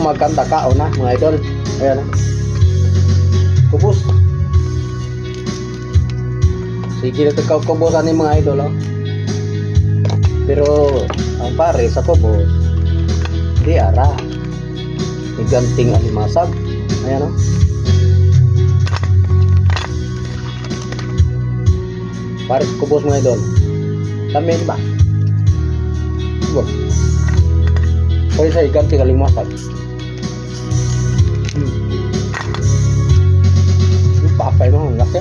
magkanta ka na mga idol. Ayan o. Kubos. Sige na ito kubusan ni mga idol o. Pero ang pare sa kubos di ara. May ganting alimasag. Ayan o. Pare kubos mga idol. Tamin ba? Kubos. Pwede sa ganting alimasag. Yung papay mo, ang laki.